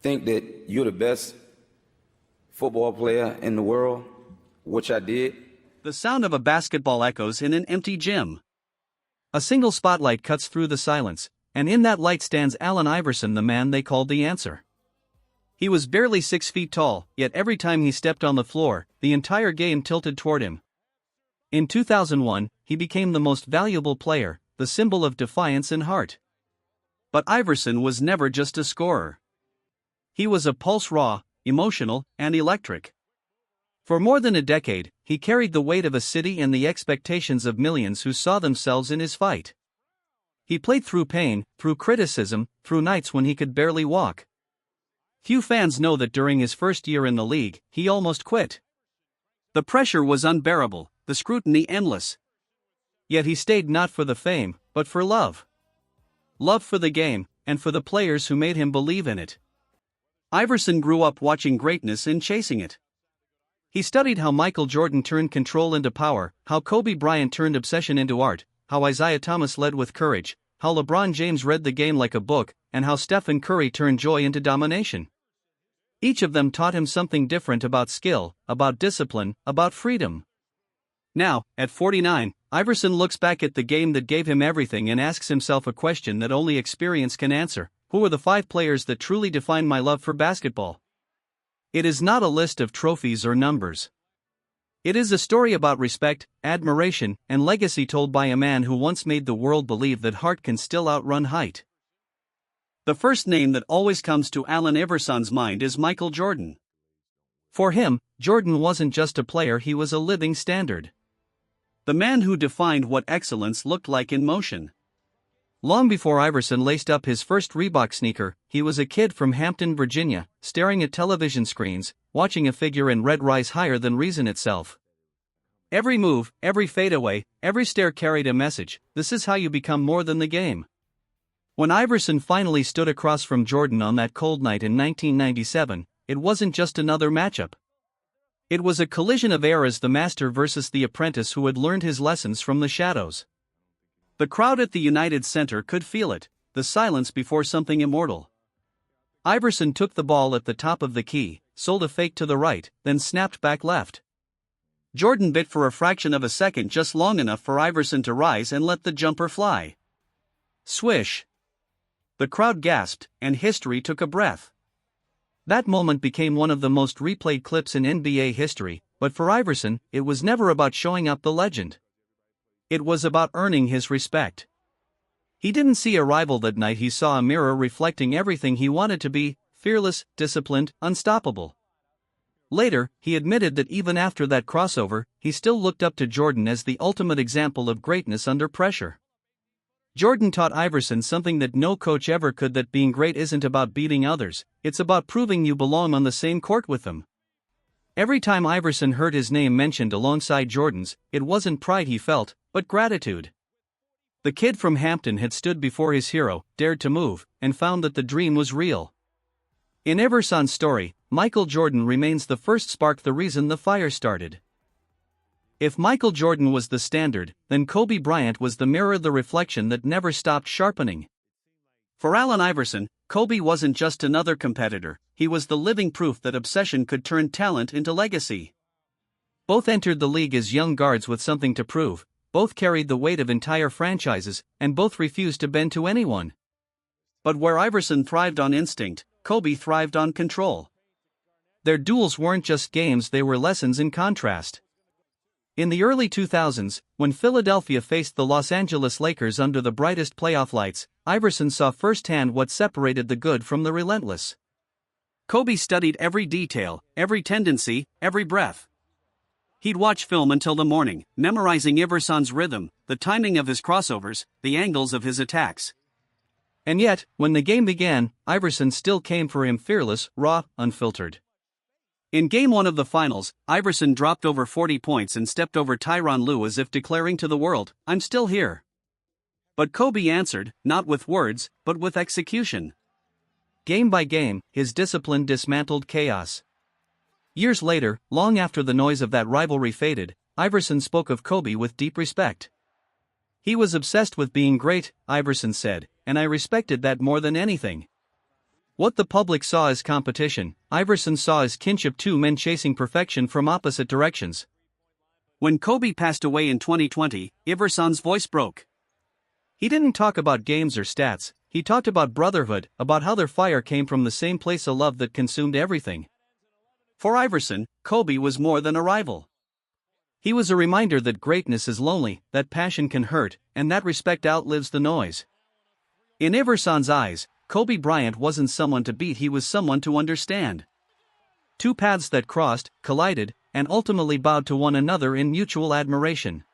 think that you're the best football player in the world, which I did. The sound of a basketball echoes in an empty gym. A single spotlight cuts through the silence, and in that light stands Allen Iverson, the man they called the answer. He was barely 6 feet tall, yet every time he stepped on the floor, the entire game tilted toward him. In 2001, he became the most valuable player, the symbol of defiance and heart. But Iverson was never just a scorer. He was a pulse, raw, emotional, and electric. For more than a decade, he carried the weight of a city and the expectations of millions who saw themselves in his fight. He played through pain, through criticism, through nights when he could barely walk. Few fans know that during his first year in the league, he almost quit. The pressure was unbearable, the scrutiny endless. Yet he stayed not for the fame, but for love. Love for the game, and for the players who made him believe in it. Iverson grew up watching greatness and chasing it. He studied how Michael Jordan turned control into power, how Kobe Bryant turned obsession into art, how Isiah Thomas led with courage, how LeBron James read the game like a book, and how Stephen Curry turned joy into domination. Each of them taught him something different about skill, about discipline, about freedom. Now, at 49, Iverson looks back at the game that gave him everything and asks himself a question that only experience can answer: who are the 5 players that truly define my love for basketball? It is not a list of trophies or numbers. It is a story about respect, admiration, and legacy told by a man who once made the world believe that heart can still outrun height. The first name that always comes to Allen Iverson's mind is Michael Jordan. For him, Jordan wasn't just a player, he was a living standard. The man who defined what excellence looked like in motion. Long before Iverson laced up his first Reebok sneaker, he was a kid from Hampton, Virginia, staring at television screens, watching a figure in red rise higher than reason itself. Every move, every fadeaway, every stare carried a message: this is how you become more than the game. When Iverson finally stood across from Jordan on that cold night in 1997, it wasn't just another matchup. It was a collision of eras, the master versus the apprentice who had learned his lessons from the shadows. The crowd at the United Center could feel it, the silence before something immortal. Iverson took the ball at the top of the key, sold a fake to the right, then snapped back left. Jordan bit for a fraction of a second, just long enough for Iverson to rise and let the jumper fly. Swish! The crowd gasped, and history took a breath. That moment became one of the most replayed clips in NBA history, but for Iverson, it was never about showing up the legend. It was about earning his respect. He didn't see a rival that night, he saw a mirror reflecting everything he wanted to be: fearless, disciplined, unstoppable. Later, he admitted that even after that crossover, he still looked up to Jordan as the ultimate example of greatness under pressure. Jordan taught Iverson something that no coach ever could: that being great isn't about beating others, it's about proving you belong on the same court with them. Every time Iverson heard his name mentioned alongside Jordan's, it wasn't pride he felt, but gratitude. The kid from Hampton had stood before his hero, dared to move, and found that the dream was real. In Iverson's story, Michael Jordan remains the first spark, the reason the fire started. If Michael Jordan was the standard, then Kobe Bryant was the mirror, the reflection that never stopped sharpening. For Allen Iverson, Kobe wasn't just another competitor, he was the living proof that obsession could turn talent into legacy. Both entered the league as young guards with something to prove, both carried the weight of entire franchises, and both refused to bend to anyone. But where Iverson thrived on instinct, Kobe thrived on control. Their duels weren't just games, they were lessons in contrast. In the early 2000s, when Philadelphia faced the Los Angeles Lakers under the brightest playoff lights, Iverson saw firsthand what separated the good from the relentless. Kobe studied every detail, every tendency, every breath. He'd watch film until the morning, memorizing Iverson's rhythm, the timing of his crossovers, the angles of his attacks. And yet, when the game began, Iverson still came for him, fearless, raw, unfiltered. In Game 1 of the finals, Iverson dropped over 40 points and stepped over Tyronn Lue as if declaring to the world, "I'm still here." But Kobe answered, not with words, but with execution. Game by game, his discipline dismantled chaos. Years later, long after the noise of that rivalry faded, Iverson spoke of Kobe with deep respect. "He was obsessed with being great," Iverson said, "and I respected that more than anything." What the public saw as competition, Iverson saw as kinship, two men chasing perfection from opposite directions. When Kobe passed away in 2020, Iverson's voice broke. He didn't talk about games or stats, he talked about brotherhood, about how their fire came from the same place, a love that consumed everything. For Iverson, Kobe was more than a rival. He was a reminder that greatness is lonely, that passion can hurt, and that respect outlives the noise. In Iverson's eyes, Kobe Bryant wasn't someone to beat, he was someone to understand. Two paths that crossed, collided, and ultimately bowed to one another in mutual admiration.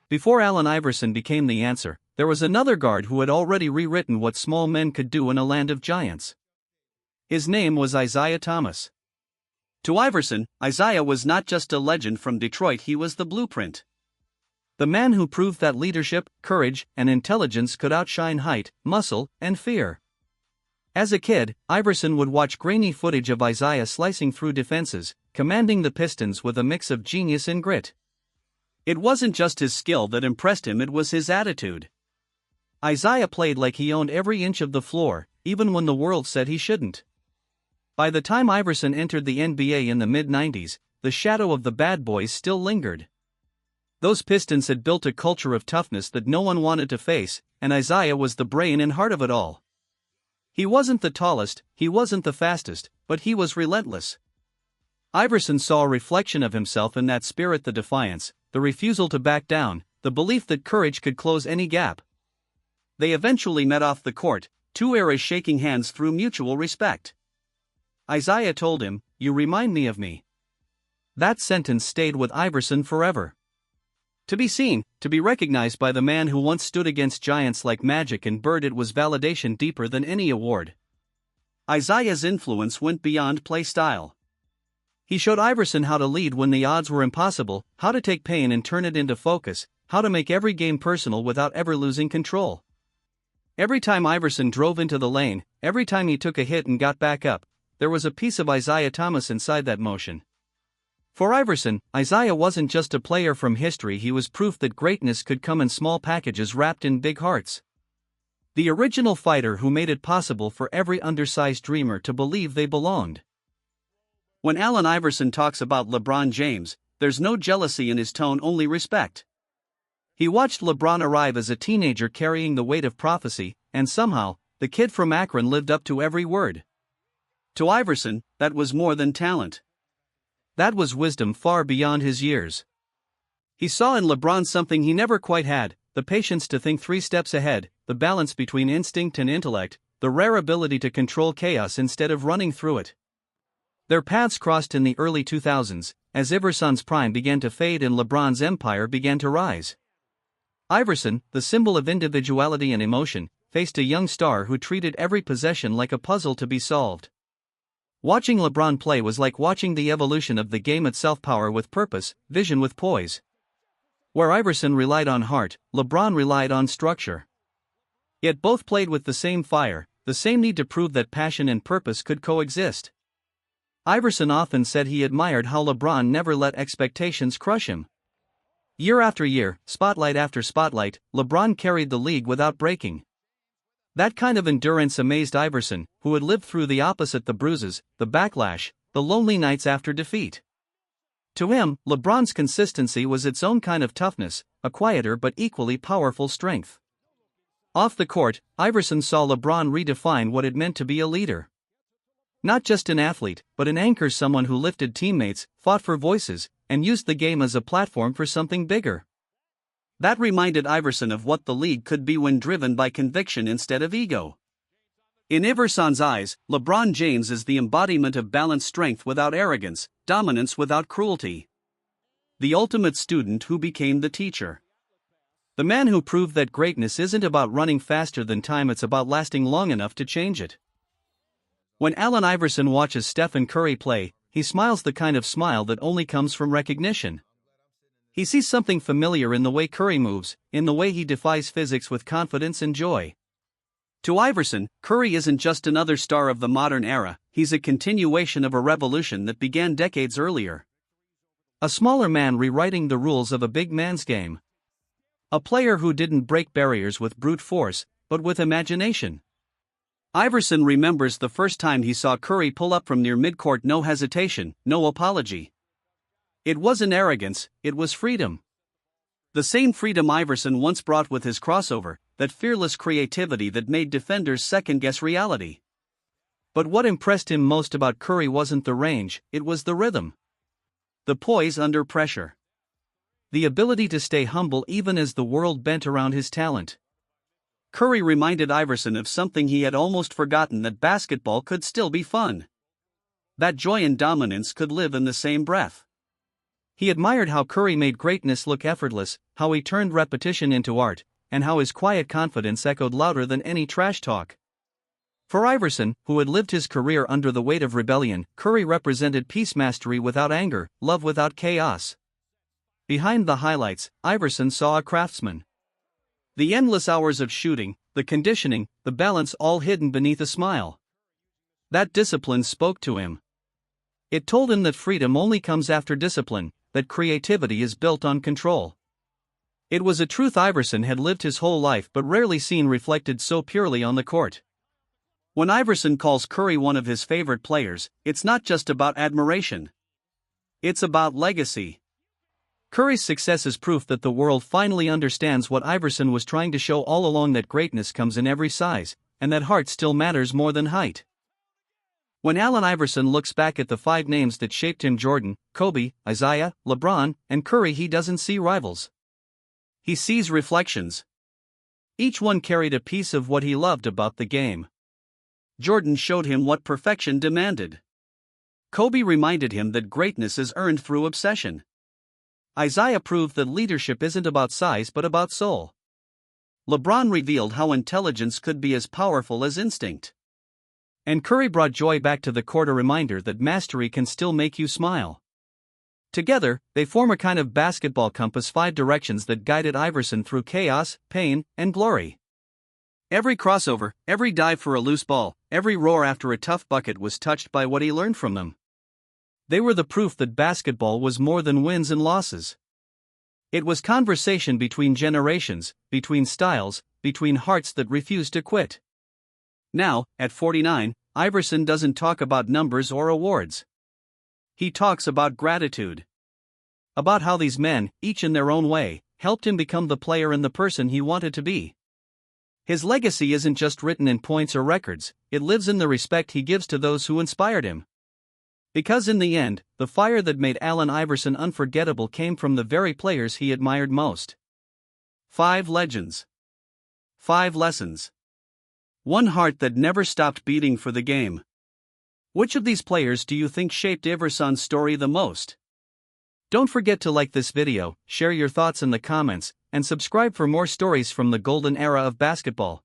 Before Allen Iverson became the answer, there was another guard who had already rewritten what small men could do in a land of giants. His name was Isiah Thomas. To Iverson, Isiah was not just a legend from Detroit, he was the blueprint. The man who proved that leadership, courage, and intelligence could outshine height, muscle, and fear. As a kid, Iverson would watch grainy footage of Isiah slicing through defenses, commanding the Pistons with a mix of genius and grit. It wasn't just his skill that impressed him, it was his attitude. Isiah played like he owned every inch of the floor, even when the world said he shouldn't. By the time Iverson entered the NBA in the mid-90s, the shadow of the bad boys still lingered. Those Pistons had built a culture of toughness that no one wanted to face, and Isiah was the brain and heart of it all. He wasn't the tallest, he wasn't the fastest, but he was relentless. Iverson saw a reflection of himself in that spirit, the defiance, the refusal to back down, the belief that courage could close any gap. They eventually met off the court, two eras shaking hands through mutual respect. Isiah told him, "You remind me of me." That sentence stayed with Iverson forever. To be seen, to be recognized by the man who once stood against giants like Magic and Bird, it was validation deeper than any award. Isiah's influence went beyond play style. He showed Iverson how to lead when the odds were impossible, how to take pain and turn it into focus, how to make every game personal without ever losing control. Every time Iverson drove into the lane, every time he took a hit and got back up, there was a piece of Isiah Thomas inside that motion. For Iverson, Isiah wasn't just a player from history, he was proof that greatness could come in small packages wrapped in big hearts. The original fighter who made it possible for every undersized dreamer to believe they belonged. When Allen Iverson talks about LeBron James, there's no jealousy in his tone, only respect. He watched LeBron arrive as a teenager carrying the weight of prophecy, and somehow, the kid from Akron lived up to every word. To Iverson, that was more than talent. That was wisdom far beyond his years. He saw in LeBron something he never quite had, the patience to think 3 steps ahead, the balance between instinct and intellect, the rare ability to control chaos instead of running through it. Their paths crossed in the early 2000s, as Iverson's prime began to fade and LeBron's empire began to rise. Iverson, the symbol of individuality and emotion, faced a young star who treated every possession like a puzzle to be solved. Watching LeBron play was like watching the evolution of the game itself, power with purpose, vision with poise. Where Iverson relied on heart, LeBron relied on structure. Yet both played with the same fire, the same need to prove that passion and purpose could coexist. Iverson often said he admired how LeBron never let expectations crush him. Year after year, spotlight after spotlight, LeBron carried the league without breaking. That kind of endurance amazed Iverson, who had lived through the opposite, the bruises, the backlash, the lonely nights after defeat. To him, LeBron's consistency was its own kind of toughness, a quieter but equally powerful strength. Off the court, Iverson saw LeBron redefine what it meant to be a leader. Not just an athlete, but an anchor, someone who lifted teammates, fought for voices, and used the game as a platform for something bigger. That reminded Iverson of what the league could be when driven by conviction instead of ego. In Iverson's eyes, LeBron James is the embodiment of balanced strength without arrogance, dominance without cruelty. The ultimate student who became the teacher. The man who proved that greatness isn't about running faster than time, it's about lasting long enough to change it. When Allen Iverson watches Stephen Curry play, he smiles the kind of smile that only comes from recognition. He sees something familiar in the way Curry moves, in the way he defies physics with confidence and joy. To Iverson, Curry isn't just another star of the modern era, he's a continuation of a revolution that began decades earlier. A smaller man rewriting the rules of a big man's game. A player who didn't break barriers with brute force, but with imagination. Iverson remembers the first time he saw Curry pull up from near midcourt, no hesitation, no apology. It wasn't arrogance, it was freedom. The same freedom Iverson once brought with his crossover, that fearless creativity that made defenders second-guess reality. But what impressed him most about Curry wasn't the range, it was the rhythm. The poise under pressure. The ability to stay humble even as the world bent around his talent. Curry reminded Iverson of something he had almost forgotten, that basketball could still be fun. That joy and dominance could live in the same breath. He admired how Curry made greatness look effortless, how he turned repetition into art, and how his quiet confidence echoed louder than any trash talk. For Iverson, who had lived his career under the weight of rebellion, Curry represented peace, mastery without anger, love without chaos. Behind the highlights, Iverson saw a craftsman. The endless hours of shooting, the conditioning, the balance, all hidden beneath a smile. That discipline spoke to him. It told him that freedom only comes after discipline, that creativity is built on control. It was a truth Iverson had lived his whole life but rarely seen reflected so purely on the court. When Iverson calls Curry one of his favorite players, it's not just about admiration. It's about legacy. Curry's success is proof that the world finally understands what Iverson was trying to show all along, that greatness comes in every size, and that heart still matters more than height. When Allen Iverson looks back at the 5 names that shaped him, Jordan, Kobe, Isiah, LeBron, and Curry, he doesn't see rivals. He sees reflections. Each one carried a piece of what he loved about the game. Jordan showed him what perfection demanded. Kobe reminded him that greatness is earned through obsession. Isiah proved that leadership isn't about size but about soul. LeBron revealed how intelligence could be as powerful as instinct. And Curry brought joy back to the court, a reminder that mastery can still make you smile. Together, they form a kind of basketball compass, 5 directions that guided Iverson through chaos, pain, and glory. Every crossover, every dive for a loose ball, every roar after a tough bucket was touched by what he learned from them. They were the proof that basketball was more than wins and losses. It was conversation between generations, between styles, between hearts that refused to quit. Now, at 49, Iverson doesn't talk about numbers or awards. He talks about gratitude. About how these men, each in their own way, helped him become the player and the person he wanted to be. His legacy isn't just written in points or records, it lives in the respect he gives to those who inspired him. Because in the end, the fire that made Allen Iverson unforgettable came from the very players he admired most. 5 legends. 5 lessons. 1 heart that never stopped beating for the game. Which of these players do you think shaped Iverson's story the most? Don't forget to like this video, share your thoughts in the comments, and subscribe for more stories from the golden era of basketball.